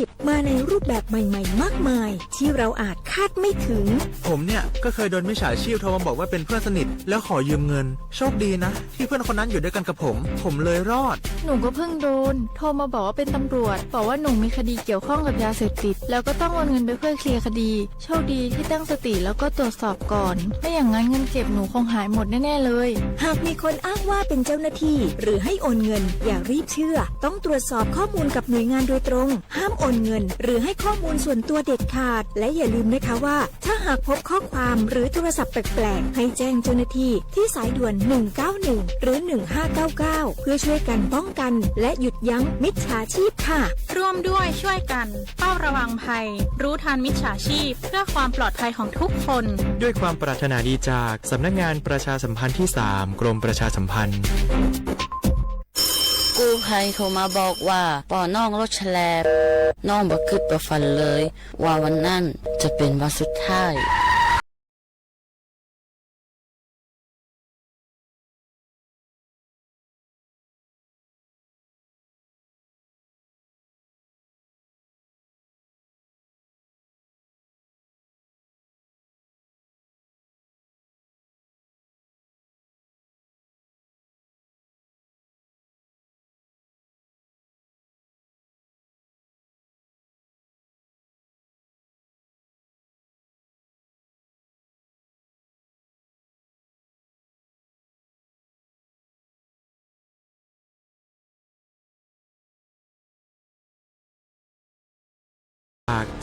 พมาในรูปแบบใหม่ๆมากมายที่เราอาจคาดไม่ถึงผมเนี่ยก็เคยโดนมิจฉาชีพโทรมาบอกว่าเป็นเพื่อนสนิทแล้วขอยืมเงินโชคดีนะที่เพื่อนคนนั้นอยู่ด้วยกันกับผมเลยรอดหนูก็เพิ่งโดนโทรมาบอกว่าเป็นตำรวจบอกว่าหนูมีคดีเกี่ยวข้องกับยาเสพติดแล้วก็ต้องโอนเงินไปเพื่อเคลียร์คดีโชคดีที่ตั้งสติแล้วก็ตรวจสอบก่อนไม่อย่างนั้นเงินเก็บหนูคงหายหมดแน่ๆเลยหากมีคนอ้างว่าเป็นเจ้าหน้าที่หรือให้โอนเงินอย่ารีบเชื่อต้องตรวจสอบข้อมูลกับหน่วยงานโดยตรงห้ามโอนเงินหรือให้ข้อมูลส่วนตัวเด็ดขาดและอย่าลืมนะคะว่าถ้าหากพบข้อความหรือโทรศัพท์แปลกๆให้แจ้งเจ้าหน้าที่ที่สายด่วน191หรือ1599เพื่อช่วยกันป้องกันและหยุดยั้งมิจฉาชีพค่ะร่วมด้วยช่วยกันเฝ้าระวังภัยรู้ทันมิจฉาชีพเพื่อความปลอดภัยของทุกคนด้วยความปรารถนาดีจากสำนักงานประชาสัมพันธ์ที่3กรมประชาสัมพันธ์กู้ภัยโทรมาบอกว่าป่อน้องรถแฉลบน้องบ่คิดบ่ฝันเลยว่าวันนั้นจะเป็นวันสุดท้าย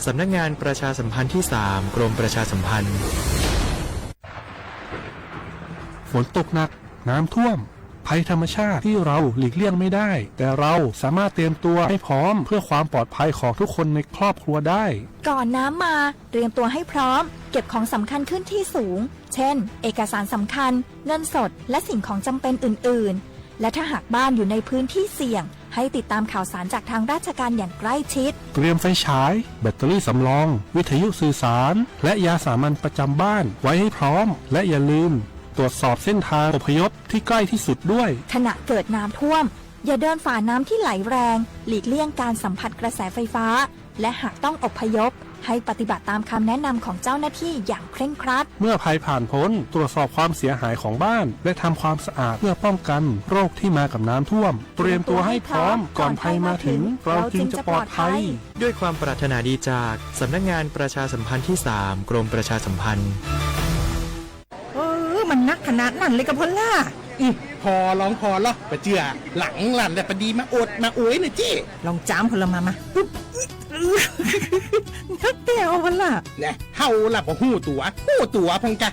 สำนักงานประชาสัมพันธ์ที่3กรมประชาสัมพันธ์ฝนตกหนักน้ำท่วมภัยธรรมชาติที่เราหลีกเลี่ยงไม่ได้แต่เราสามารถเตรียมตัวให้พร้อมเพื่อความปลอดภัยของทุกคนในครอบครัวได้ก่อนน้ำมาเตรียมตัวให้พร้อมเก็บของสำคัญขึ้นที่สูงเช่นเอกสารสำคัญเงินสดและสิ่งของจำเป็นอื่นๆและถ้าหากบ้านอยู่ในพื้นที่เสี่ยงให้ติดตามข่าวสารจากทางราชการอย่างใกล้ชิดเตรียมไฟฉายแบตเตอรี่สำรองวิทยุสื่อสารและยาสามัญประจำบ้านไว้ให้พร้อมและอย่าลืมตรวจสอบเส้นทางอพยพที่ใกล้ที่สุดด้วยขณะเกิดน้ำท่วมอย่าเดินฝ่าน้ำที่ไหลแรงหลีกเลี่ยงการสัมผัสกระแสไฟฟ้าและหากต้องอพยพให้ปฏิบัติตามคำแนะนำของเจ้าหน้าที่อย่างเคร่งครัดเมื่อภัยผ่านพ้นตรวจสอบความเสียหายของบ้านและทำความสะอาดเพื่อป้องกันโรคที่มากับน้ำท่วมเตรียมตัวให้พร้อมก่อนภัยมาถึงเราจึงจะปลอดภัยด้วยความปรารถนาดีจากสำนักงานประชาสัมพันธ์ที่3กรมประชาสัมพันธ์มันนักขนาดนั้นเลยกับพอลล่าพอลองพอลอไปเจือหลังหลันแต่ปดีมาอดมาอวยหน่อยจี้ลองจ้ามพลมานักเตี้ยวพอลล่าเนี่ยเฮาล่ะบ่หู้ตัวพงกะ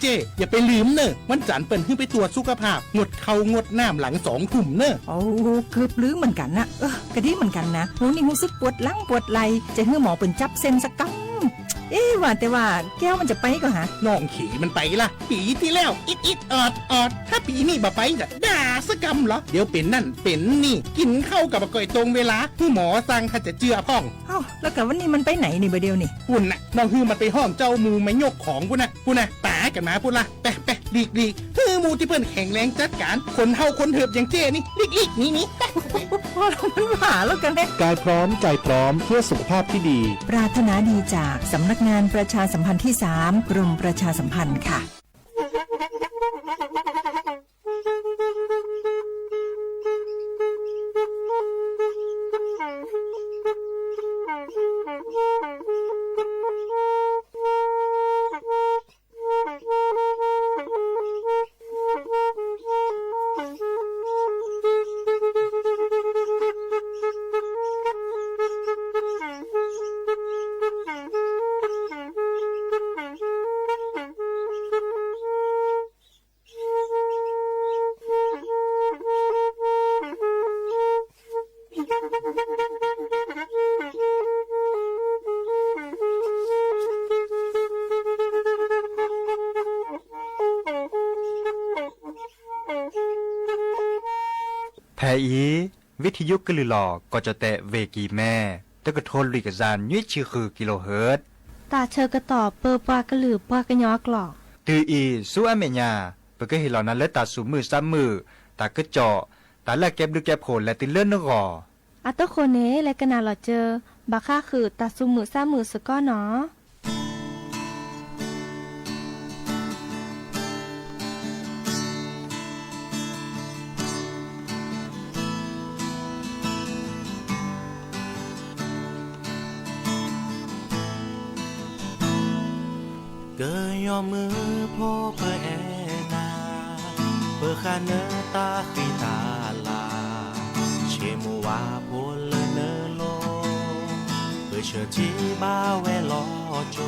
เจ้อย่าไปลืมเนอะวันจันทร์เปิ้นขึ้นไปตรวจสุขภาพงดเขางดน้ำหลัง2 ทุ่มเนอะโอ้เกือบลืมเหมือนกันนะกะดีเหมือนกันนะหนูนี่รู้สึกปวดหลังปวดไหล่จะให้หมอเปิ้นจับเส้นสักกำว่าแต่ว่าแก้วมันจะไปก็หาน้องขี่มันไปล่ะปีที่แล้วอิดออดถ้าปีนี้บ่ไปจะด่าสกำเหรอเดี๋ยวเป็นนั่นเป็นนี่กินข้าวกับก่อยตรงเวลาผู้หมอสั่งถ้าจะเจือพ่องแล้วกับวันนี้มันไปไหนนี่บ่เดียวนี่ปุ่นน่ะน้องฮือมันไปห้องเจ้ามูไม่ยกของปุ่นน่ะป๋ากันมาปุ่นล่ะไปลีกฮือมูที่เพิ่นแข็งแรงจัดการคนเฮาคนเถิบอย่างเจ้นี่ลีกนี่มันหาแล้วกันกายพร้อมใจพร้อมเพื่อสุขภาพที่ดีปรารถนาดีจากสำนักงานประชาสัมพันธ์ที่3กรมประชาสัมพันธ์ค่ะแทอีวิทยุกลือหลอกก็จะแตะเวกีแม่ตะกะโทนลิกจานยุ้ยชื่อคือกิโลเฮิรตซ์ตาเชอกระตอบเปอปากระหลือปากระยอกหลอกตืออีสู้อเมญาเปก็เห็นเหล่านั้นและตาสูมือซ้ำมือตากระเจาะตาแลกแก็บดูแก็บโผล่และติเลื่อนนกออัตโคเนและกนาหลอเจอ บักค่าคือตัดซุมือซ้ามือสก้อเนาะเกยยอมมือพ่อเพื่อแอนาเพื่อข้าเนื้อตาขีตาลาเชมัวาโพลเนโลเพื่อเชื่อที่บ้าเวลอโจ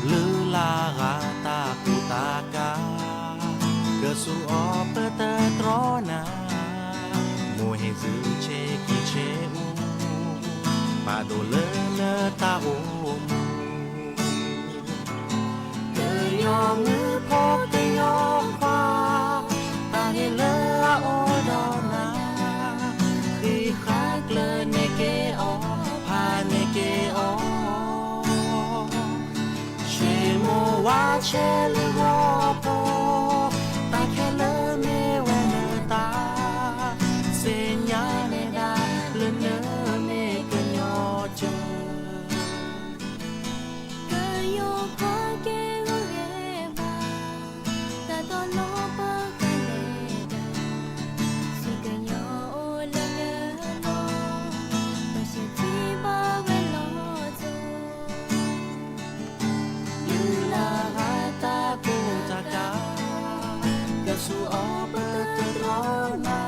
ลือลากาตากูตากาเกิดสู่ออเปิดเตอตรอนาโมเฮซึเชกิเชอูปาโดเลเนตาโอมูยอมมือพบแต่ยอมคว้าตาเฮเลอโอดอนาคือขาเกลเนเกอพาเนเกอเชโมวาเชลวอโปตาแค่เลเมเวเนตาเซญญาเนดาเลเนเมกะยอเจสู่ออเปิดตรอนา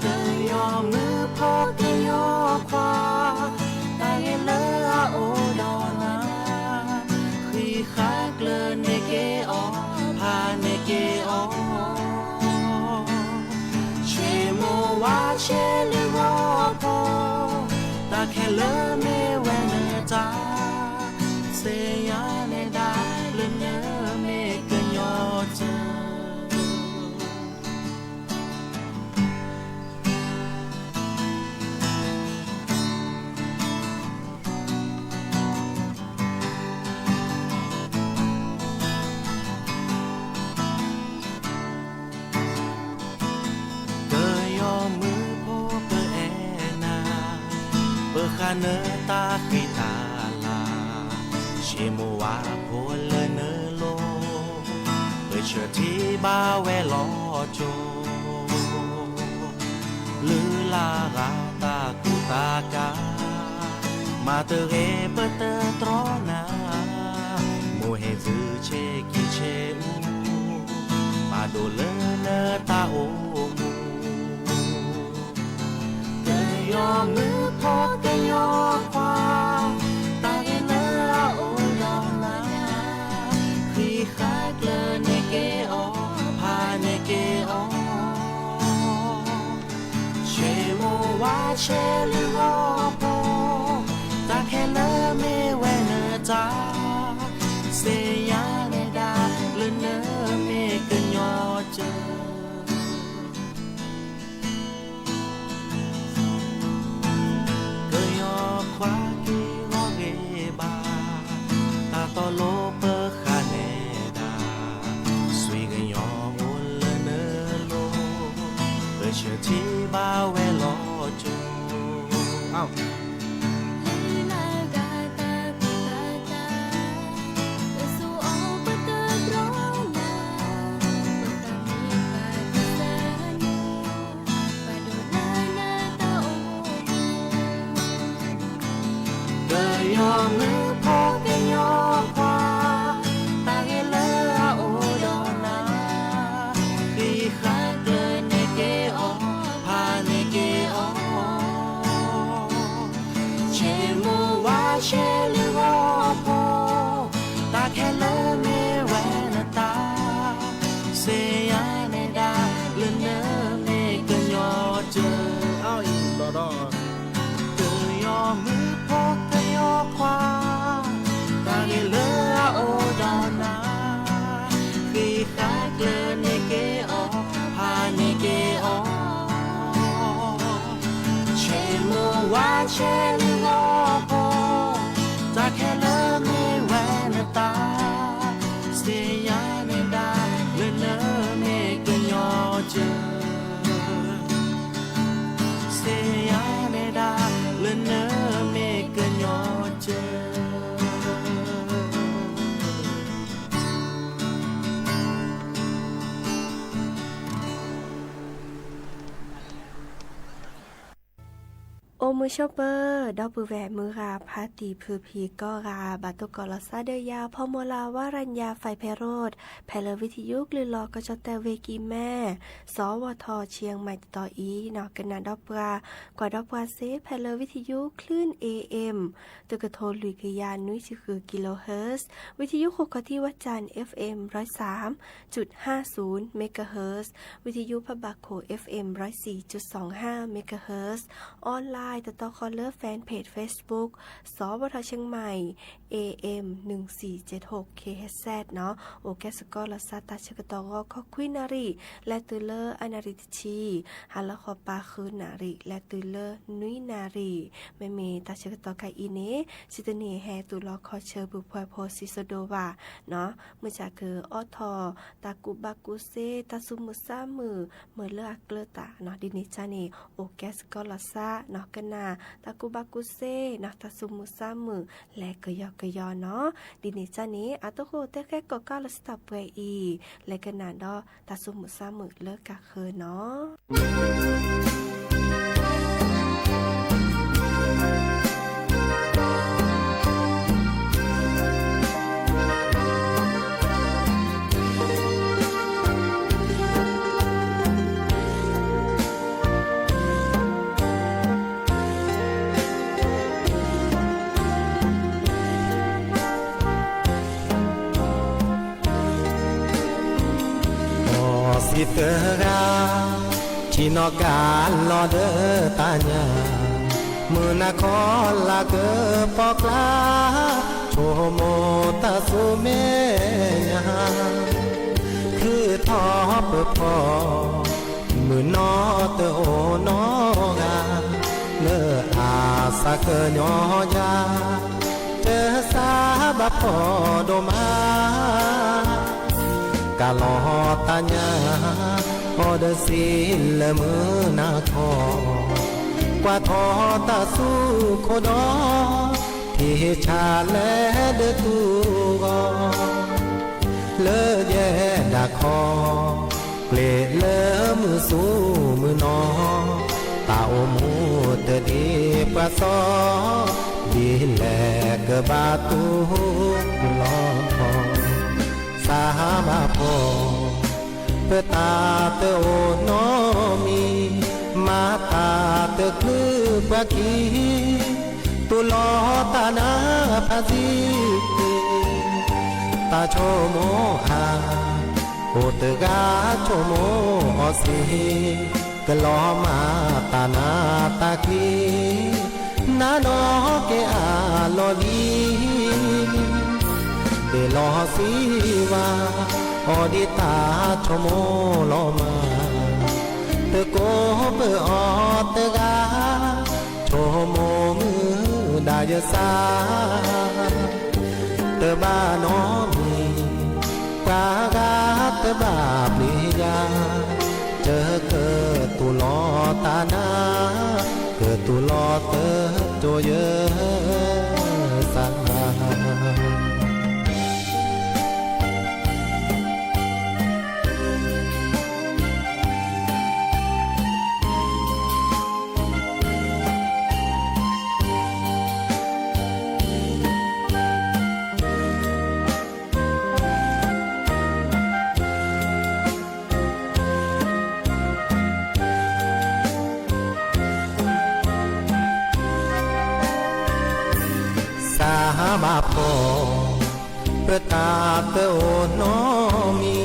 เกยยอมมือพอเกยยอคว้าตาเฮเลอโอดอนาคือขาเกลเนเกอพาเนเกอเชโมวาเชลวอโปตาแค่เลเมเวเนจาเซยาเนดาเลเนเมกะยอเจข้าเนตาขีตาลาเชมัวาโพลเนโลเพื่อเชื่อที่บ้าเวลอโจลือลากาตากูตากามาเตเรเปเตตรอนาโมเฮซึเชกิเชอูปาโดเลเนตาโอมูเกยยอมมือพอเกยยอคว้าตาเฮเลอโอดอนาคือขาเกลเนเกอพาเนเกอเชโมวาเชลวอโปตาแค่เลเมเวเนจาเซยาเนดาเลเนเมกะยอเจควากีวอเกบาตาตอโลเปอคาเนดาสวีกันยอโอเลเนโลเปเชที่บ้าเวลอจูอ้าวเ se ya ne da le ne me que yo je se ya ne da le ne me que yo jeโอมือชอปเปอร์ดอกปือแหวมือราพาตีพือพีก็ราบาตุกอลซาเดียาพอโมลาวารัญญาไฟไพโรดแพลวิทยุกลือลอกระจแต่เวกีแม่สวทเชียงใหม่ต่ออีนอกกันนาดอกปลากว่าดอกปลาเซแพลวิทยุคลื่น AM ตุกะโทลุยกยานนุ้ยคือกิโลเฮิรตซ์วิทยุโคกที่วัดจันทร์ FM 103.50 เมกะเฮิรตซ์วิทยุพบาโค FM 104.25 เมกะเฮิรตซ์ออนไลน์ต่อคอลเลอร์แฟนเพจ Facebook สวทเชียงใหม่ AM 1476 KHZ เนาะโอแกสกอลซาตาชกตอคอควินารีและตุเลอร์อนาริตชีฮัลลคอปาคืนนารีและตุเลอร์นุยนารีแม่เมตาชกตอไกอีเนซิตเนแฮตุลอคอเชอร์บุพโพซิโซโดวาเนาะเมื่อจากคือออทอตากุบากุเซตาซุมุซามือเมื่อเลือกเกลตาเนาะดินิจานีโอแกสกอลซาเนาะกันนาตากุบากุเซเนาะตาซุมุซามือและกยอกยอเนาะดินิจานีอาตโคเตแค่ก็ก้าวลสตับเวอีและกันนาดอตาซุมุซามือเลิกกะเคอเนาะสิเตราที่นอกกาลอเดอตาญามือนาคอลาเกอปอกลาโชโมตาสุเมญาคือทอเปพอมือนอเตโอนอกาเลออาสาเกญอยาเจอสาบพอโดมากาลอตาญาพอเดสิลมือนาคอกว่าทอตาสู้โคดอที่ชาแลเดตูกอเลอแย่ดาคอเกลเลอมือสู้มือนอตาโอมูเตดีปะซอดีแลกบาตูลอสามาพอเปตาเตโอนอมีมาตาเตคือปะกีตุลอตานาพาซิตาโชโมอาโอเตกาโชโมออสิกลอมาตานาตาคีนาโนเกอาโลลีเดลอสีวาออดิตาโชโมโลมาเตโกเปออเตกาโชโมมือดายสาเตบ้านอมีกากาเตบ้าปลียาเจอเกิดตุลอตานาเกิดตุลอเตโจเยสามาพอประตาเตโอนอมี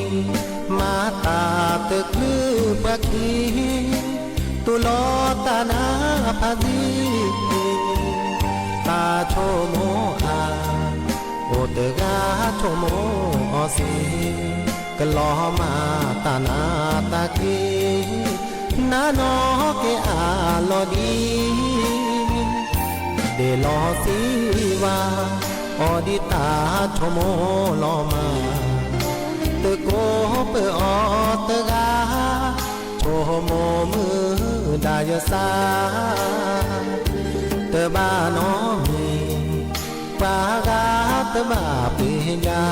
มาตาเตคือปะกีตุลอตานาพาดีตาโชโมอาโอเตกาโชโมออสิกลอมาตานาตากีนาโนเกอาโลดีเดลอสีวาออดิตาโชโมโลมา ตะโกเปออตะกาโชโมมือดายสาตะบ้านอมีปากาตะบ้าปีญา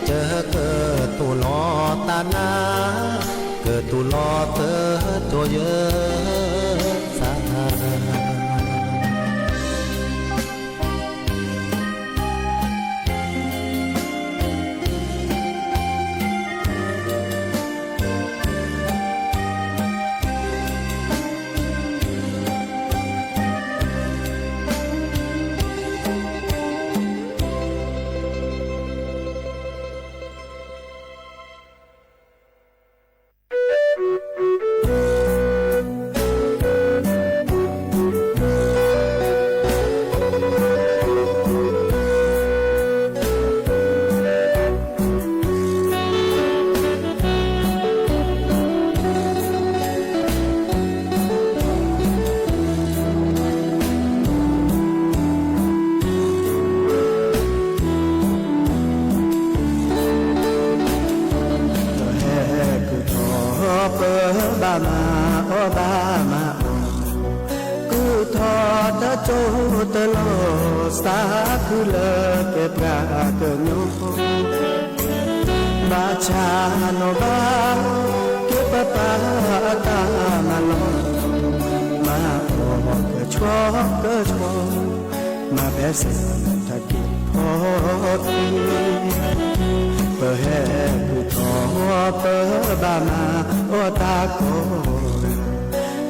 เจอเกิดตุลอตานาเกิดตุลอเตอตัวเยอะสาโจตโลสาคุเลเกปราเกโยบาชาโนบาเกปปาตามาโลมาโอเกชวเกชวมาเบสทักกิพอทีเปเฮกุทอเปบามาโอตาโก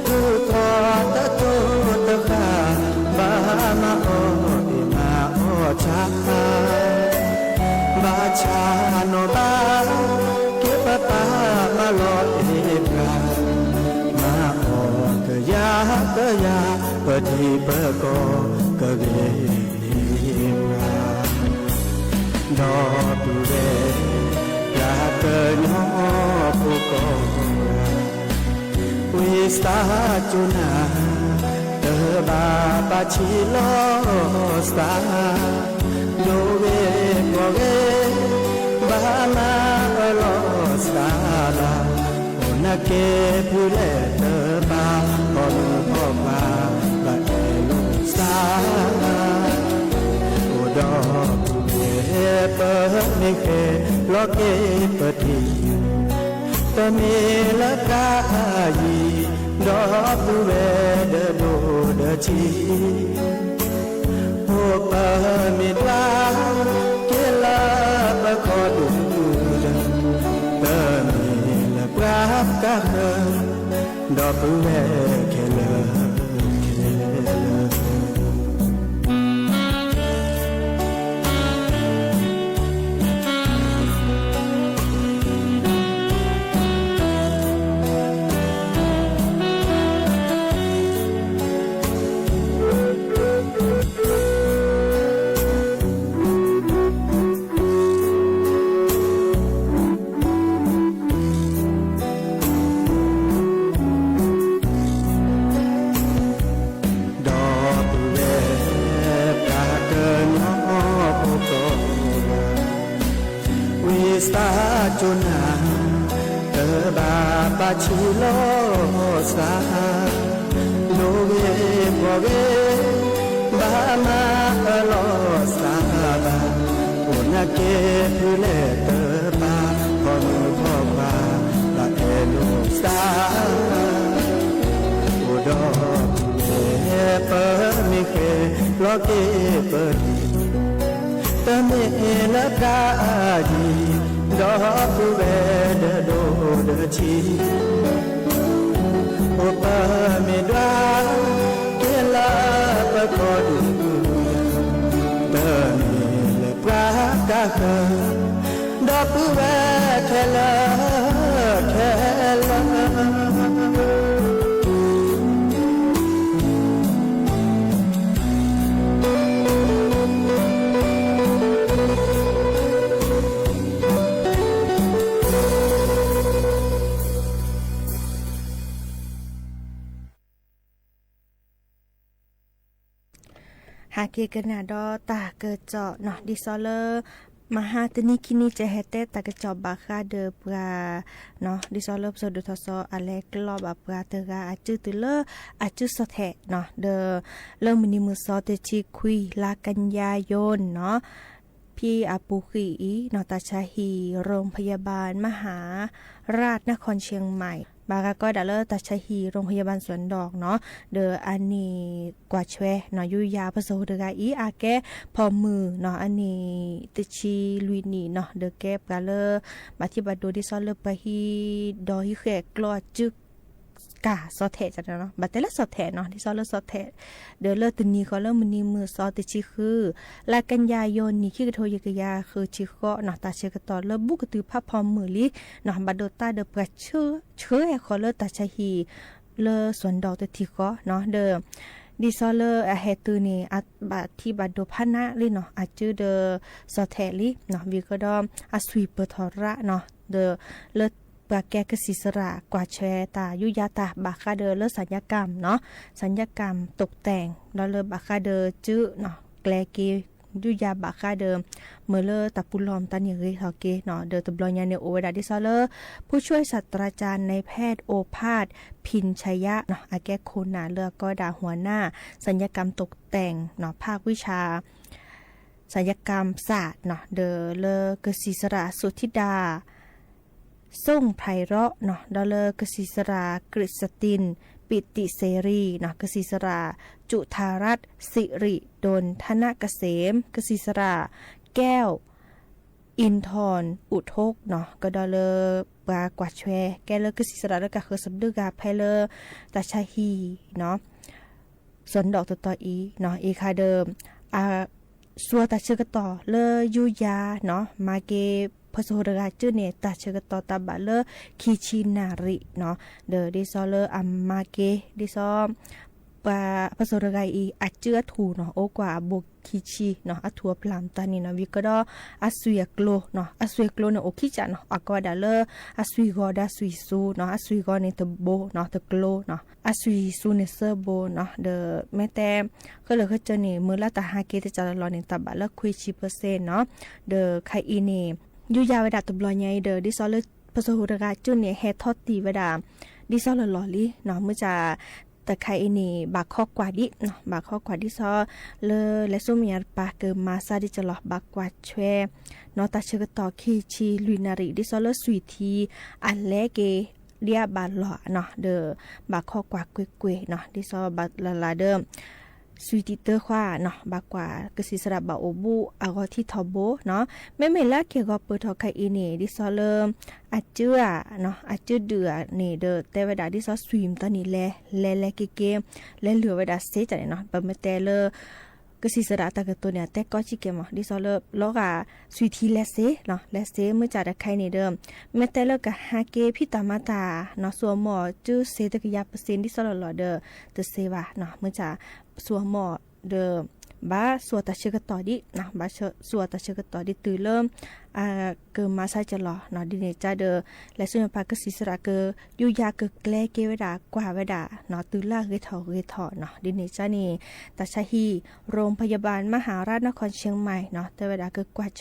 กุทอตะโจตะคาบามาโออิมาโอชาบาชาโนบาเกปตามาโลเอบรามาโอกะยปะทีปะโกกะเกบราดอตุเรยาเกญอปุโกวิสตาจุนาเตบาปะชิโลสาโยเวโกเกบามาโลสาลาโอนาเกพุเลเตบาโอโนโพบาบะเอโลสาโอดอปุเรเปมิเกโลเกปะทีตะเมละกายีดอปุเวเดโดเดชีโอปะมิดาเกลาปะโคดุดตะเมละกากะดอปุเวเคลจุนาเตบาปะชิโลสาโลเวโกเวบามาโลสาบาโอนาเกพุเลเตบาโอโนโพบาลาเอโลสาโอดอเอเปมิเกโลเกเปดิตะเมละกาจีดอปุเวเดโดเดชีโอปะเมดาเกลาปะโคดุเตเมละปรากะดอปุเวเคลาเคลาหาเกกันนาดอตาเกิดเจาะเนาะดิซอเลอร์ มาหาตนี่คินี่จะเฮเตตะกะจอบบาคาเดปราเนาะดิซอลบโซดทอซออะเลกลอบาปราเตกาอาจืตุเลอาจืสแทเนาะเดเริ่มมินิมือซอเตชิคุยลากันยายนเนาะพี่อาปูขีเนาะตาชาฮีโรงพยาบาลมหาราชนครเชียงใหม่บากาก็ดาเลอร์ตาชาฮีโรงพยาบาลสวนดอกเนาะเดออันนี้กว่าแชเนาะยุยาผสมเดกาอีอาแกพอมือเนาะอันนี้ติชีลุยนี่เนาะเดอแกบกาเลอร์มาที่บัดโดดิซอลเลอร์ไปฮีดอฮิแขกกลอจึกกาซอแทจังเนาะบัดแต่ละซอแทเนาะที่ซอเลอร์ซอแทเดอเลอร์ตนี้ก็เริ่มมือมือซอติชีคือลากันยายนนี่คิกโทยกยาคือชิก็เนาะตาเชกตอเลอบุกตือภาพพอมือลิเนาะบัดโดตาเดอประเชื่อขอเลอตาชาฮีเลอสวนดอกตะทีก็เนาะเดอดิซอเลอร์อะเฮตูนี่อัดบาที่บัดโดพนะลิเนาะอาจือเดอซอแทลิเนาะวิก็ดอมอสวีเปทอระเนาะเดอเลปาแกกสิสระกว่าแชตายุยาตาบาคาเดอเลสัญญกรรมเนาะสัญญกรรมตกแต่งแล้วเลบาคาเดอจื้อเนาะแกลกียุยาบาคาเดอเมื่อเลตาปุลอมตาเนริทอเกเนาะเดอตบลอยาเนโอเวดาดิซอเลอร์ผู้ช่วยศาสตราจารย์ในแพทย์โอภาสพินชัยยะเนาะอาแกโคนาเลือกก็ดาหัวหน้าสัญญกรรมตกแต่งเนาะภาควิชาศัลยกรรมศาสตร์เนาะเดอเลกศิสระสุธิดาส่งไพเราะเนาะดอลเลอร์กศิสรากฤษตินปิติเสรีเนาะกศิสราจุธารัตน์สิริดลธนเกษมกศิสราแก้วอินทรอุทกเนาะก็ดอลเลอร์ปลากวาดแชแกเลอร์กศิสราแล้วก็คือสำดึกาไพเลอร์ตาชาฮีเนาะสวนดอกต่ออีเนาะอีคาเดิมสัวตาเชกต่อเลอยุยาเนาะมาเกพสโหรกาจื้อเนตาเชกตอตาบะเลอคีชินาริเนาะเดอดิซอเลออัมมาเกดิซอปาพสโหรกาอีอัจเจือถูเนาะโอกว่าบุคิชิเนาะอัทัวพลามตานี่เนาะวิกดออัสวีกโลเนาะอัสวีกโลเนาะโอคิจะเนาะอากอดาเลออัสวีกอดาสวีซูเนาะอัสวีกอเนตโบเนาะตะกโลเนาะอัสวีซูเนเซอร์โบเนาะเดอแม้แต่ก็เลยเขาจะนี่มื้อละตาฮาเกตจะรอเนตาบะละคุยชิเปอร์เซ็นต์เนาะเดอไคอีนี่ยุยาเวดาตบลอยไงเดอดิซอลเลพสโหรกาจุนเนี่ยเฮทอตีเวดาดิซอลลอลิเนาะเมื่อจะแต่ใครนี่บากข้อกว่าดิเนาะบากข้อกว่าดิซอเลและซุมยาปาเกิมาซาดิจะหลอบากกว่าแชเนาะตาเชกต่อคีชีลุยนาริดิซอลสวีทีอันเลเกเรียบาหล่อเนาะเดอบากข้อกว่าเกวยๆเนาะดิซอบาลาเดิมสวีติเตอร์ขวาเนาะบากกว่ากสิสระบาโอบูอากอที่ทอโบเนาะไม่ละเกี่ยวกับเปิดทอไคอีนี่ดิซอเลอาเจือเนาะอาเจือเดือนี่เดอแต่เวลาดิซอสวีมตอนนี้แลเกและเหลือเวลาเซจังเนาะปะเมเตเลกสิสระตะกะตัวเนี่ยแต่ก็ชิเกมดิซอเลลอกาสวีทีเลเซเนาะเลเซเมื่อจะได้ไคนี่เดิมเมเตเลกะฮาเกพิตามาตาเนาะสัวหมอจื้อเซตะกะยาเปอร์เซ็นต์ดิซอลอเดอตะเซวาเนาะเมื่อจะสัวหมอเดิมบาสัวตาเชกต่อดินะบาสัวตาเชกต่อดิตื่นเริ่มเกิดมาใส่จะหล่อเนาะดิเนจาเดอและส่วนปากศิสระเกยุยาเกแกลเกเวดากว่าเวดาเนาะตื่นล่าเกถอเนาะดิเนจานี่ตาชาฮีโรงพยาบาลมหาราชนครเชียงใหม่เนาะแต่เวดาเกกว่าแช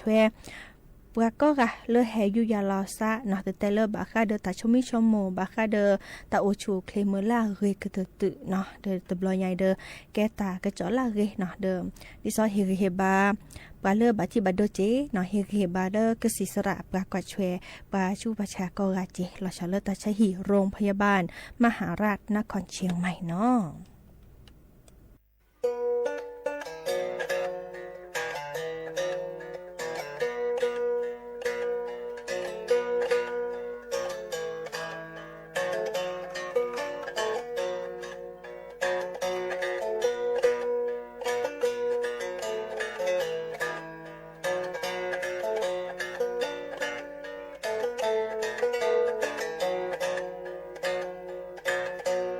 ปวก็กะเลอแฮยุยาลอซาเนาะแต่เลอบาคาเดอตาชมิชมโมบาคาเดอตาโอชูเคลเมล่าเรกะตึเนาะเดอตบลอยใหญ่เดอแกตากะจอลาเรเนาะเดิมดิซอเฮบาปาเลอบาที่บาโดเจเนาะเฮบาเดอกสิสระปากว่าแชปาชูประชากรเจลอชาเลตาชะฮีโรงพยาบาลมหาราชนครเชียงใหม่เนาะ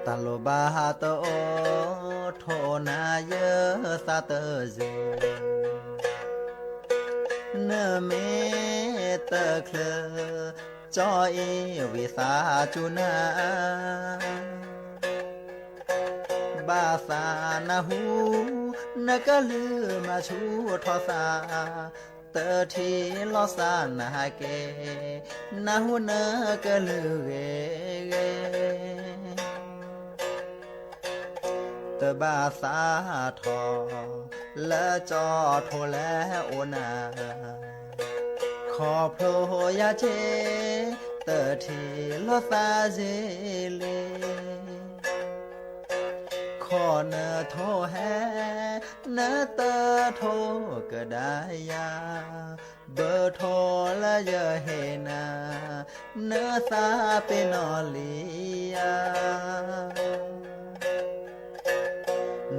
ตโลบาโตโทนาเยสาเตจเนเมตเคลจอยวิสาจุนาบาสานาหูนกลือมาชูทอสา เตอที่ลอสานาเกนาหุนกะลือเกตบาสาทอและจอโทและโอนาขอโพรยาเจเตอที่ลอสาเจเลขอเนโทแฮเนเตอโทก็ได้ยาเบอร์โทละเยอะเฮนาเนซาเป็นอลียา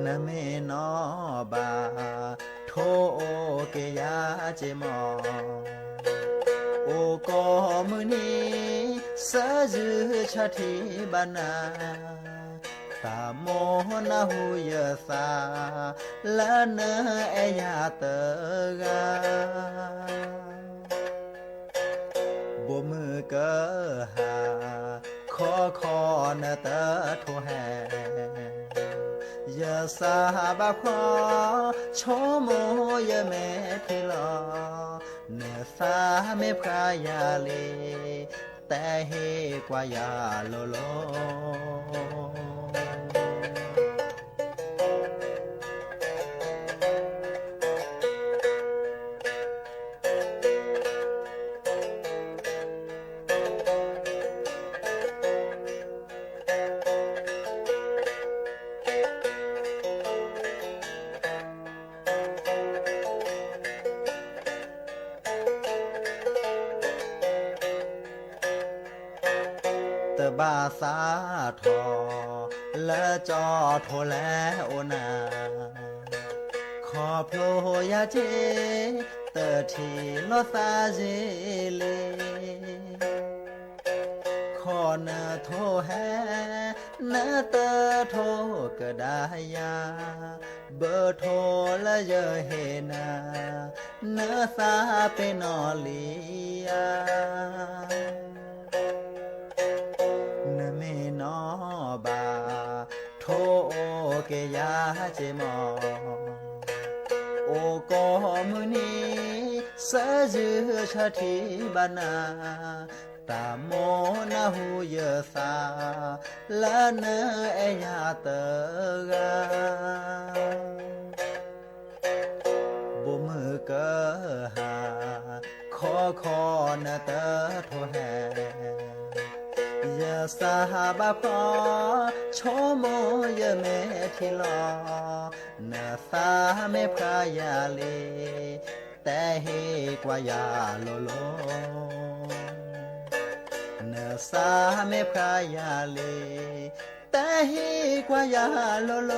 นเมนอบาโทโอเกยาเจมอโอกอมือนี้สะจือชะทีบานาตาโมนาหูยสาละเนเอยาเตกาบ่มือเกอหาขอเนเตโทแฮยาสาบาขอโชโมยเมพิลอเนสาเมพรายาเลแต่เฮกว่ายาโลโลบาสาทอและจอโทและโอนาขอโพรยาเจเตอทีลอซาเจเลขอเนโทแฮเนเตอโทก็ได้ยาเบอร์โทละเยอะเฮนาเนซาเป็นอลียบาโทโอเกยาเจมอโอกอมือนี้สะจือชะทีบานาตาโมนาหูเยสาละเนเอยาเตกาบ่มือเกอหาขอเนเตโทแฮยาสาบาขอโชโมยเมทิลอเนสาเมพรายาเลแต่เฮกว่ายาโลโลเนสาเมพรายาเลแต่เฮกว่ายาโลโล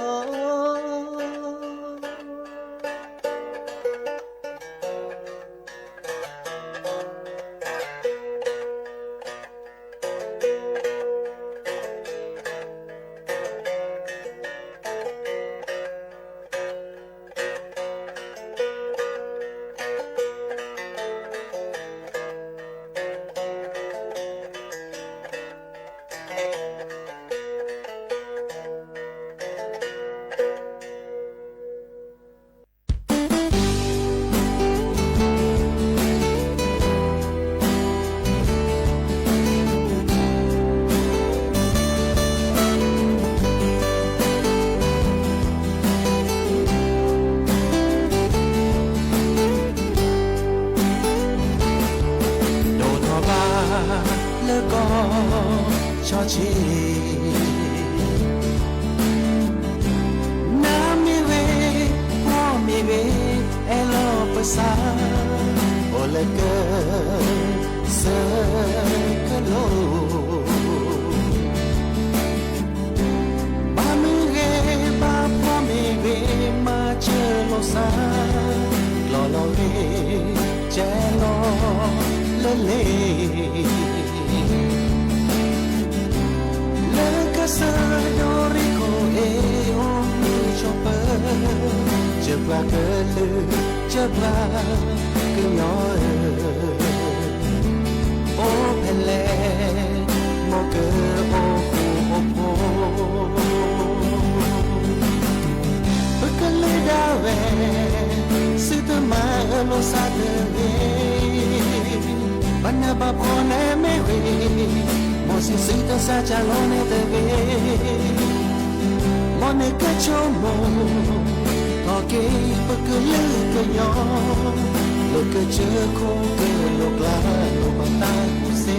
lo sa de ve bana ba phone me ve mo si si ta sa cha lo ne de ve mo ne ka cho mo to ke pa ke le ke yo lo ke che ko ke lo kla lo ba ta ku se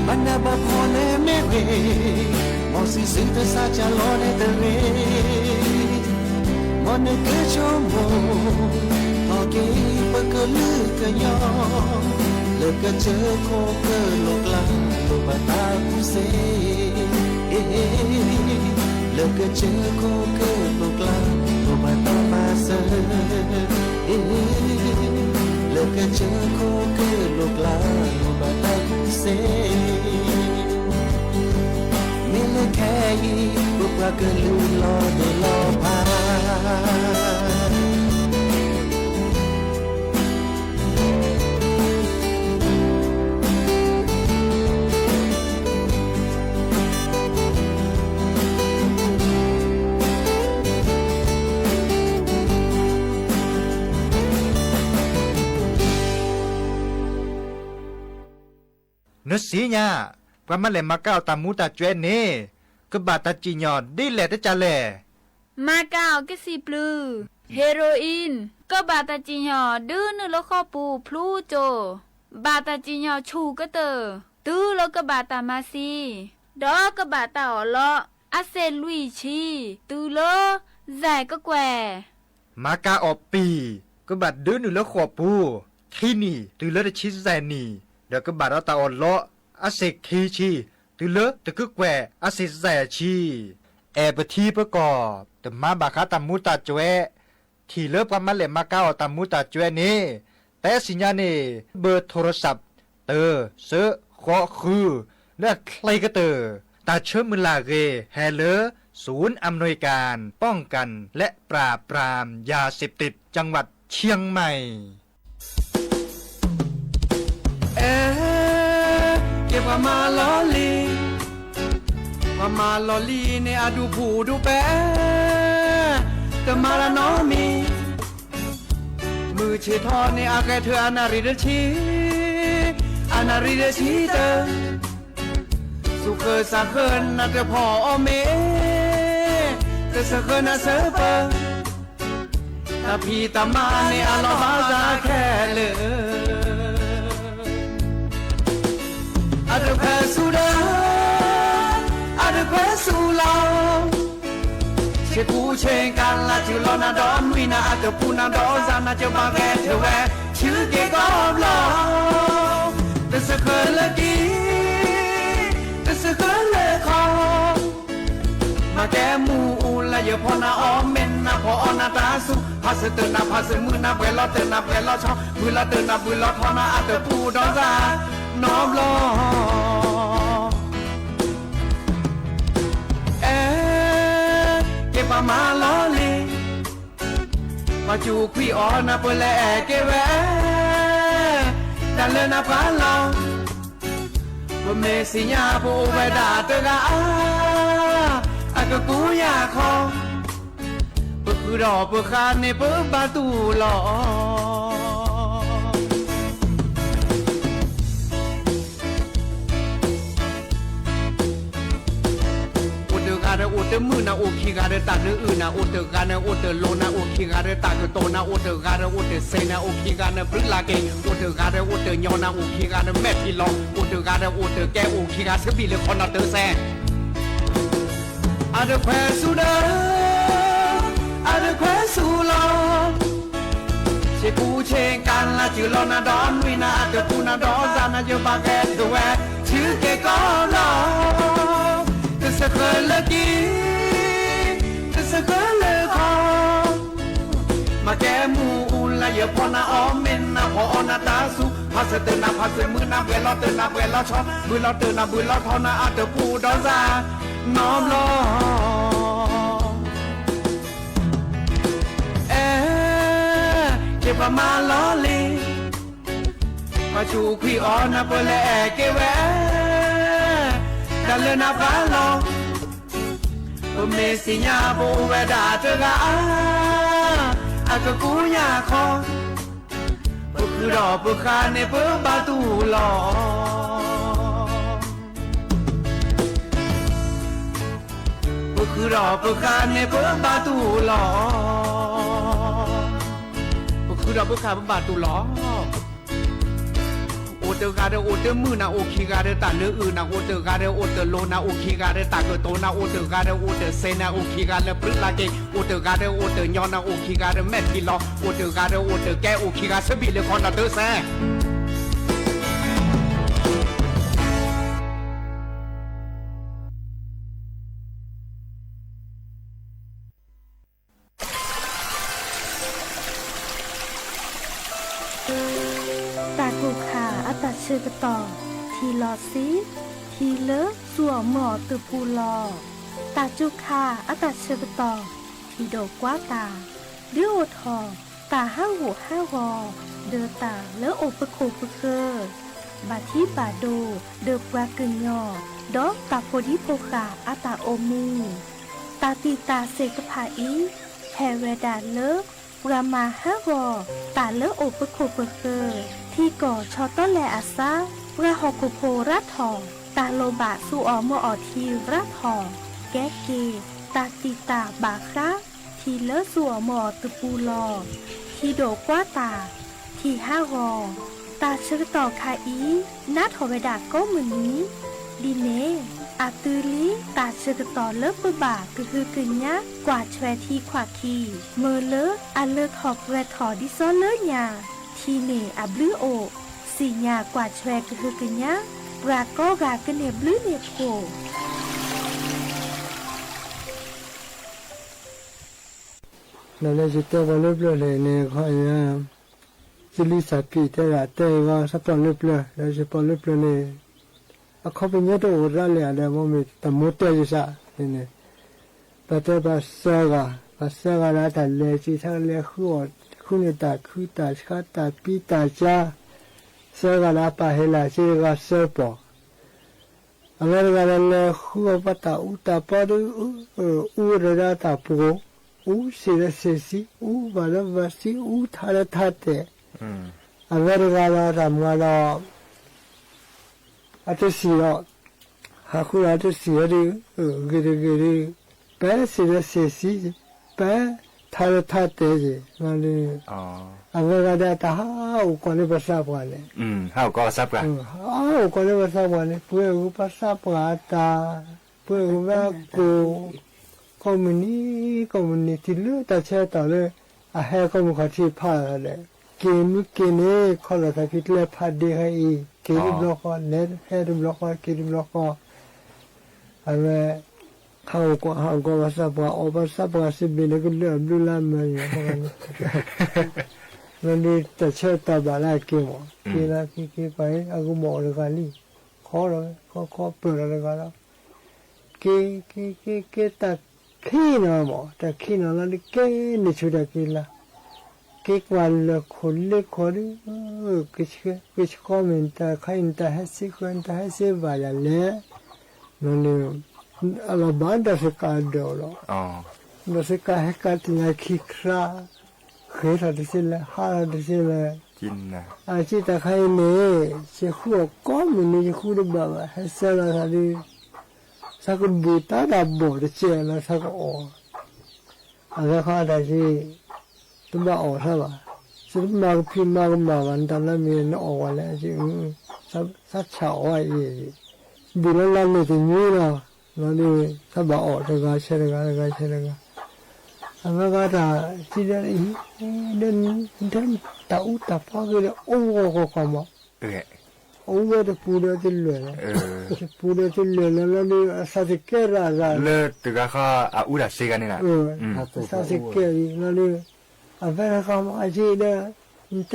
bana ba phone me ve mo si si ta sa cha lo ne de ve mo ne ke cho mo to ke pa ke lu ke yo le ke che ko ke lo kla lo ba ta ku se le ke che ko ke lo kla lo ba ta ma se le ke che ko ke lo kla lo ba ta ku se le kai bu pa ke lu lo de lo paนึกสีเนี่ยกว่ามาเลยมาก้าวตามมูตาเจวนนี่ก็บาตาจีหยอดดีแหละแต่จะแหละมาก้าวก็สีปลือเฮโรอีนก็บาตาจีหยอดื้อนึกแล้วข้อปูพลูโจบาตาจีหยอชูก็เตอตื้อแล้วก็บาตามาซีดอก็บาตาอ๋อเลาะอาเซลุยชีตื้อเลอแจก็แกวมากาออกปีก็บาดดื้อนึกแล้วข้อปูที่นี่ตื้อแล้วจะชิดแซนี่เดี๋ยวก็บาดเอาตาอ่อนเลาะอาเซคีชีตือเลอะตะกึกแหวอาเซแซชีแอบทีประกอบแต่มาบาคาตามูตาจวที่เลิกกันมาเลยมาก้าวตามูตาจวนี่แต่สิญญาณเบอร์โทรศัพท์เตอเซขอคือเลือดใครก็เตอตาเชื่อมือลาเกแฮเลอศูนย์อำนวยการป้องกันและปราบปรามยาเสพติดจังหวัดเชียงใหม่เก็บว่ามาลอลีว่ามาลอลีในอาดูผู้ดูแปะแต่มาละน้อมีมือเชทอในอาแกเธออนาริเดชีอนาริเดชีเตอสุเคยสักเคินน่าจะพอเมแต่สักเคินน่าเสเปถ้าพี่ตามาในอาลอบาซาแค่เลยอาสุดาอาสุลาเชกูเชงกันละจิลอนาดอนวินาอาปูนาดอซานาจะมาแกเทวะชื่อเกกอบลาแต่สักเคลกีแต่สักเคลคอมาแกมูละเยพอนาออมเมนนาพอนาตาสุพาสเตนาพาสมือนาเวลาเตนาเวลาชอมือละเตนามือละทอนาอาปูดอซาน้อมลอเก็บมาลอลีมาจูคุยออนาเปแลเกแวดันเลนาพาลองบ่เมสิญาโบเวดาเตกาอากะกูยาคอบ่คือดอกบ่คานในเปิ้บาตูลออุตมือนาอุคิกาเดตักเนื้อนาอุตกาเนอุตโลนาอุคิกาเดตักโตนาอุตกาเดอุตเซนาอุคิกาเนพฤลาเกอุตกาเดอุตยอนาอุคิกาเนแม่พิลองอุตกาเดอุตแกอุคิกาสบิเลคอนาเตแซอาเดแควสุดาอาเดแควสุลาเชกูเชงกันละจิลอนาดอนวินาอาเดปูนาดอซานาเยบาแกดแวชื่อเกกอลาสักเคลกีสักเคลคอมาแกมูละเยพอนาออมเมนนาพอ นาตาสุพาเสเตนาพาเสมือนาเวลาเตนาเวลาชอมือเราเตนามือเราทอนาอาเตปูดอซาน้อมลอเก็บมาล้อลีมาจูคุยออนาเปเลเกเวดันเลนาฟาลอเมสิญาโบเวดาเจกาอากกูยาคอปุกรอปุกคาเนเปบาตูลอปุกรอปุกคาเนเปบาตูลอปุกรอปุกคาเปบาตูลอโอเตกาเดโอเตมือนาโอคีกาเดตาเลืออื่นนาโอเตกาเดโอเตโลนาโอคีกาเดตาเกโตนาโอเตกาเดโอเตเซนาโอคีกาเดปรึลาเกโอเตกาเดโอเตญอนาโอคีกาเดแมทกิลอโอเตกาเดโอเตแกโอคีกาสบิเลคอนนาเตแซตากูขาอัตเชกต่อทีลอซีทีเลสัวหมอตือปูลอตาจุขาอัตเชกต่อทีโดกว่าตาเลี้ยวทอตาห้าหูห้าวอเดอตาเลอโอปะโคปะเคอบาที่บาโดเดอกว่ากึ่งยอดอกตาโพดิโปกาอัตาโอมูตาตีตาเสกผาอีแพเวดาเลอรามาห้าวอตาเลอโอปะโคปะเคอที่ก่อชอต้นแลอาซาราหกุโพรัดทองตาโลบะสูออมอทีรัดทองแกเกตาติตาบาคะทีเลสัวหมอตะปูลอทีโดกว่าตาทีห้าวอตาเชื่อต่อคาอีนัดหอเวดาก็มือนี้ดีเนอาตือลีตาเชื่อต่อเลิกบาคือกึ่งยะกว่าแชวทีขวาคีเมอเลออาเลิกหอบแวถอดิซอเลอยาทีเนอับลือโอสีญากว่าแชวคือกึ่งยะรากก็รากเนบลือเนโคนั่นแหละจิตใจเราเปลี่ยนเลยเนี่ยเขาอย่างจิลิสักกิเตระเตว่าสับปะรดเปลี่ยนแล้วสับปะรดเปลี่ยนเนี่ยเขาเป็นยังตัวรักเลยอะไรมั่งมีแต่หมดเลยจ้ะเนี่ยแต่แต่ภาษาแล้วแต่เลยที่ทั้งเลยคุณตาคุตาชาตาปีตาจ้าเสือกันแล้วไปเฮล่าเสือกันเสือปออะไรกันเลยหัวปัตตาอุตาปาดูเรื่องตาปูเสือเสือสีบาลวาสีทาร์ทาเตอะไรกันแล้วทำกันแล้วอัตสีอ่ะหาคุณอัตสีอะไรเกลีเป๊ะเสือเสือสีเป๊ะทาร์ทาเตจีนั่นเลยอะไรกันแล้วตาอุกคนภาษาปานเลยห้าวก็ซับกันอุกคนภาษาปานเลยเพื่ออุภาษาปานตาเพื่ออุแม่กูคอมมิวนิตี้เลือดแต่เชื่อต่อเลยอาให้คอมมิวนิตี้พาเลยเกมเนี่ยเขาเราถ้าคิดเลยพาดีให้เกมบล็อกเน็ตเฮดบล็อกเกมบล็อกอะไรเขาก็ภาษาปานโอภาษาปานสิบินก็เลือดดูแลมันอย่างนั้นนั่นนี่แต่เชื่อต่อบาลาเกมนะคิดไปอากูบอกเลยกันนี่ขอเลยขอเปิดอะไรกันแล้วเกตัดขี้หน่อยมั้งแต่ขี้หน่อยแล้วนี่เกนี่ชุดกี่ละเกวันละคนเล็กคนกิจคอมเมนต์ใครอินเตอร์ให้สิบาลเลยนั่นนี่อะไรบ้างดัชการเดียวละดัชการให้การที่ไหนขี้คราเคยทำได้สิเลยหาได้สิเลยกินนะอาชีพแต่ใครเนี่ยเชื่อหัวก้อนมันนี่คู่เดียวแบบให้เสร็จแล้วทีสักบูตาดับบอดเชื่อแล้วสักอะไรข้าได้สิตัวบ้าอ๋อใช่ป่ะสุดมากพี่มากมาวันตอนนั้นมีน้องวันแล้วสิสักเช้าว่าอีบุรุษเราไม่ถึงนี่นะนั่นนี่ถ้าบ้าอ๋อจะการเชื่อกันอะไรก็ได้ที่เดินตาอุตาฟ้าก็เลยโอ้ก็คำว่าโอ้ก็จะพูดได้เลยนะพูดได้เลยแล้วนี่สักแค่อะไรเลิศตัวก็ข้าอุดาเซกันนี่นะสักแค่แล้วนี่อะไรก็มาอาชีพเนี่ย你在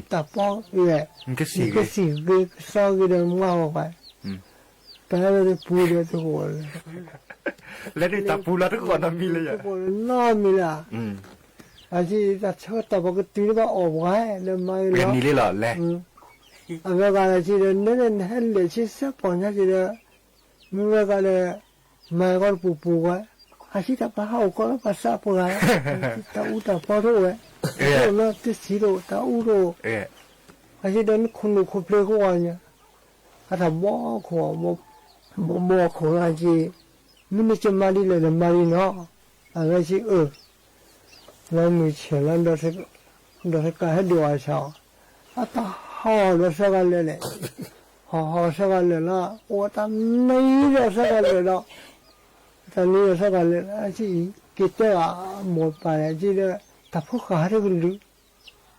打包耶，你个死你个死个烧个的冒坏，本来的不了这个了， แล้วนี่ตาปูแล้วทุกคนมีเลยอ่ะ 这个那没了，而且他车打包个堆了哦歪了买 เป็น 了， นี้เลยเหรอแล 啊那个是的，那很热气是放下去的，那个的买个不歪，还是他把好个把啥不来，他乌打包的歪，那这洗了他乌了。 เออ 还是等空路可不个玩意，他摸可摸可那些，明天就买的来的买的孬，那些那没钱了都是干很多啊少，他好的是个来嘞，好是个来了，我他没的是个来了，他没的是个来了，而且给这啊摸把来这个他不好这个路，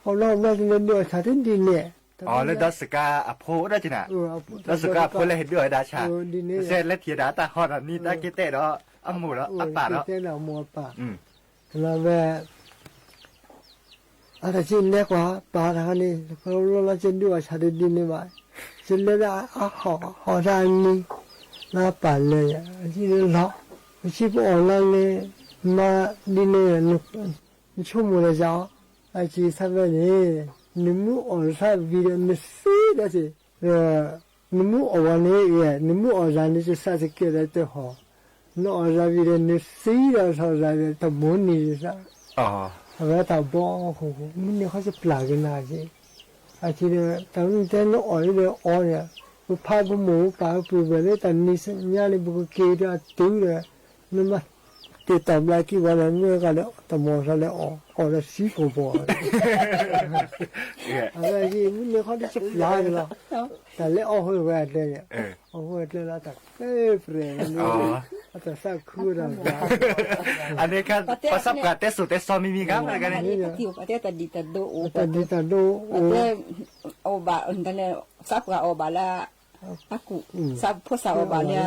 我那是那他真的呢。 อ๋อแล้วดัสกาอโพได้จินะดัสกาโพเลยเห็นด้วยดาชาเสร็จแล้วเทียดาตาฮอดนี่ตากิเตดอหมูแล้วอปาแล้ว เตดอหมูปาแล้วแบบอะไรจินเล็กว่าปาทางนี้เขาเราจะดูว่าชาดินนี่มาจินเล็กอ่ะหอทางนี้น่าปั่นเลยอ่ะจินเล็กชิบออนไลน์เนี่ยมาดินเนี่ยชั่วโมงละจ้าไอ้จีสับเนี่ย 你们二三为了那谁的是，你们二万的耶，你们二三的是啥子给来的好？那二三为了那谁的啥子的，他没你是啥？哦，我他包好，你好是不拉个那些，而且呢，他们在那二的二呀，我怕不毛，怕不为了，但你是伢你不给的丢了，那么。 ติดต่อมากี่วันนั้นเมื่อกันแล้วตมอซะแล้วออกแล้วสีโกบอะไรที่มันเขาได้สุดยอดเลยแต่แล้วออกหัวแหวนเลยเนี่ยออกหัวเลยแล้วแต่เอ้เฟรนนี่แต่สักคู่แล้วอันนี้ครับประสบการณ์เตสุเตซอมีครับอะไรกันเนี่ย ที่ประเทศตัดดิตัดโดโอ แต่ดีแต่ดู ประเทศโอบาอันนั้นซับกับโอบาละอากุซับพวกสาวโอบาเนี่ย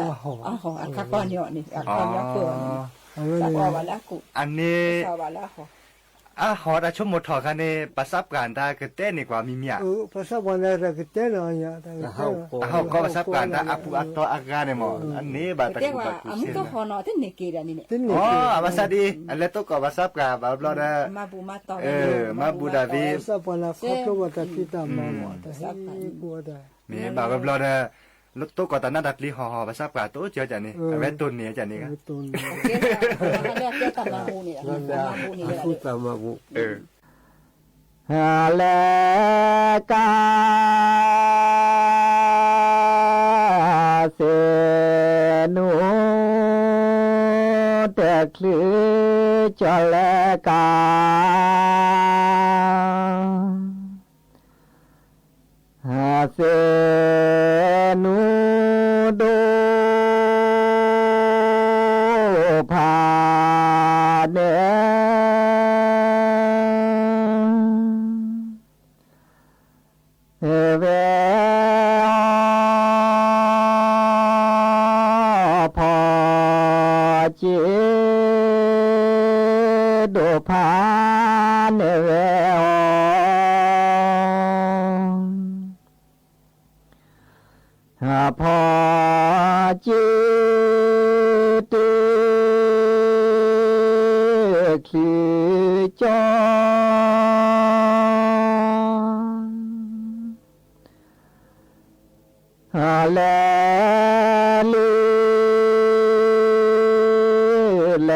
อ๋ออาคาก้อนเนี่ยนี่อาคาเนี่ยเปิด อันนี้หอดชั่วโมงถอดคันนี้ประสบการณ์ตาคือเต้นกว่ามีเมีย ประสบการณ์อะไรก็เต้นเนี่ยเขาก็ประสบการณ์ตาอัปตัวอาการเนี่ยหมออันนี้บาตะกุบากุเชนอ๋อภาษาดีอันเล็กตัวก็ประสบการณ์แบบเราได้มาบูดาวี ประสบการณ์เขาตัวแต่พิตามาหมดแต่กลัวได้ มีแบบเราได้ลูกตัวก็ตอนนั้นดัดลีห่อภาษาปลาตัวเจอจันนี่เวตุนเนี่ยจันนี่ครับตุนพูดตามมาบุฮาเลกาเสนุเตคลือจเลกาฮาเสนุโดภาเนเวพอจิโดภาเนเวพอจิตคือจอแลลือแล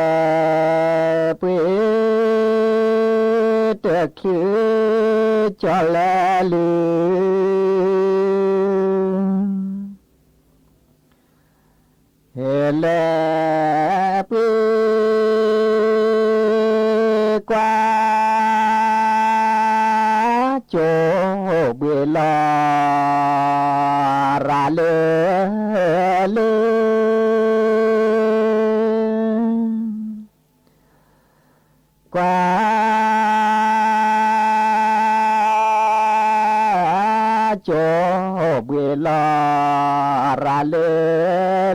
เปตคือจอแลลือแลเปกว่าโจเบลาราเลเลกว่าโจเบลาราเล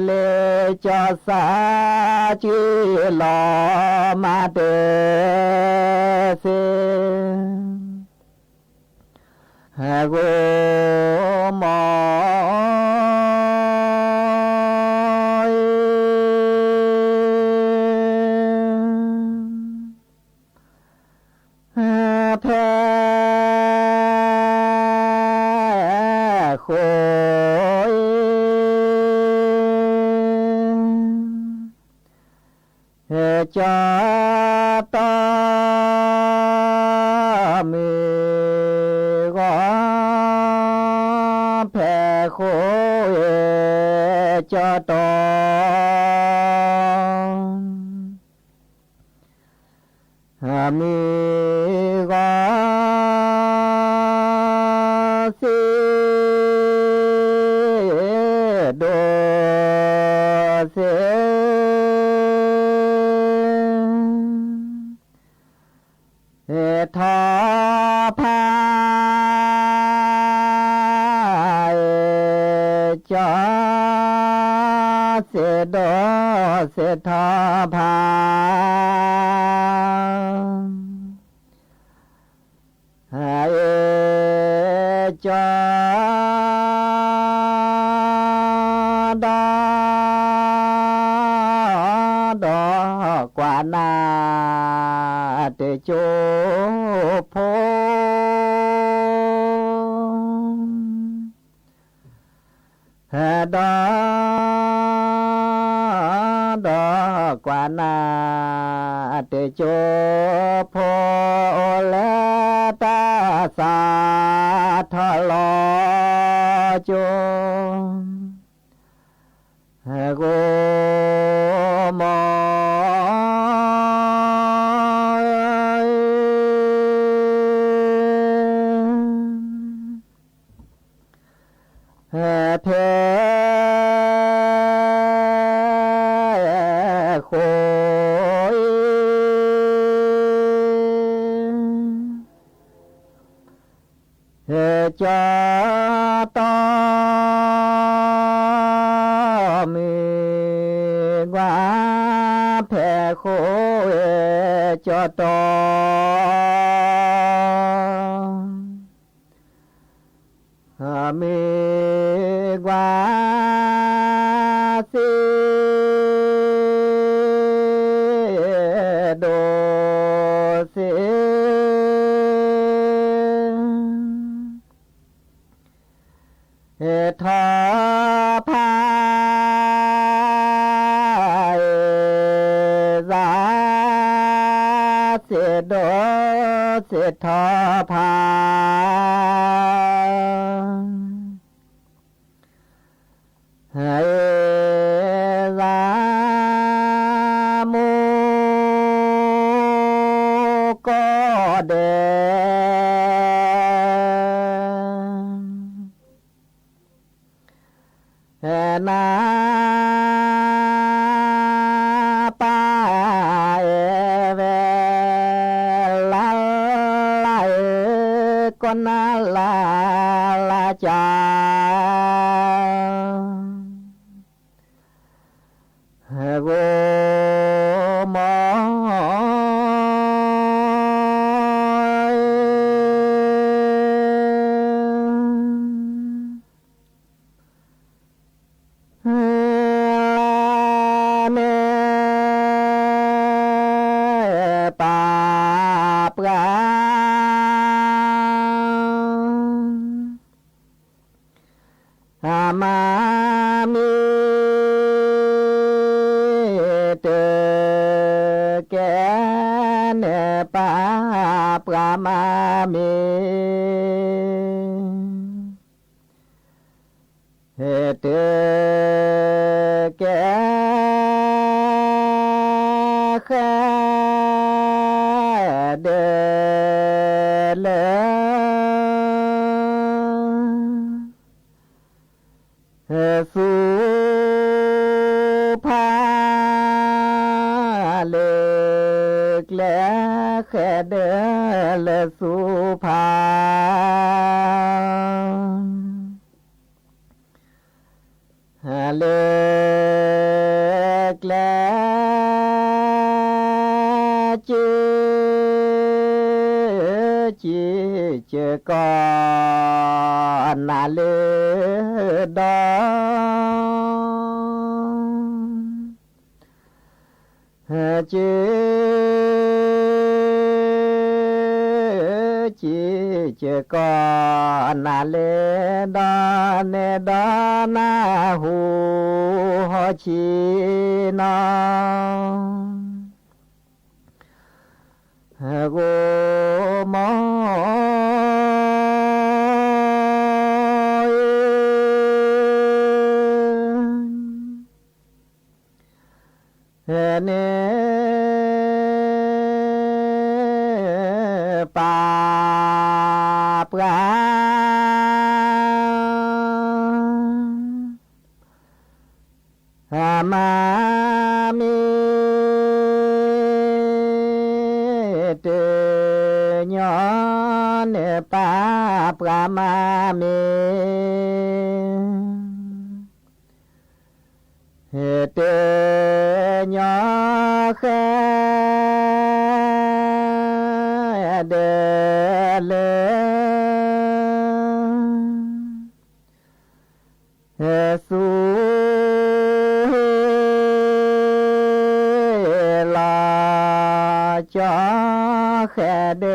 เลจอสาจิลอมาเดเซ โกมอแพ้โคยจาตามีก็แพ้โคยจาตามีก็สิโดเสทอพายจาเสดอเสทอพายจาดาดอกว่านาเตโจโพดาดอกว่านาเตโจโพและตาสาทลอโจโกมอเพโคยจาตามีว่าเพโคยจาตามีกว่าสิโดเสทอพายสาเสโดเสทอพายสามุก็เดนาปาเวลาลาก็นาลาลาจาโกมเมปาปรามามิเตแกเนปาปรามามิเตแกแคเดเลสุภาเล็กและแค่เดลสุภาเล็กและจี เจกอ นาเลดอเจเจก็นาเลดอเนดอนาหูฮอชีนอโกมอเนปาปรามามิเตญอนปาปรามามิเตญอแคเดเลสูลาจอแคเด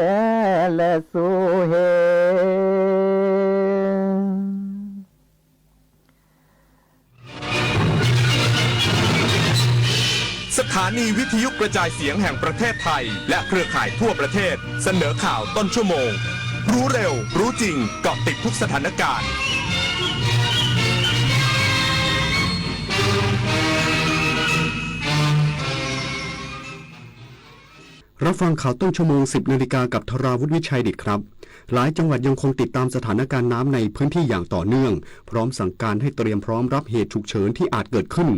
เลสูเฮสถานีวิทยุกระจายเสียงแห่งประเทศไทยและเครือข่ายทั่วประเทศเสนอข่าวต้นชั่วโมงรู้เร็วรู้จริงเกาะติดทุกสถานการณ์รับฟังข่าวต้นชั่วโมง 10 นาฬิกากับธราวุฒิวิชัยดิตครับหลายจังหวัดยังคงติดตามสถานการณ์น้ำในพื้นที่อย่างต่อเนื่องพร้อมสั่งการให้เตรียมพร้อมรับเหตุฉุกเฉินที่อาจเกิดขึ้น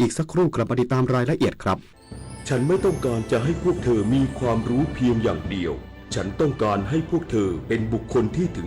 อีกสักครู่กลับมาติดตามรายละเอียดครับฉันไม่ต้องการจะให้พวกเธอมีความรู้เพียงอย่างเดียวฉันต้องการให้พวกเธอเป็นบุคคลที่ถึง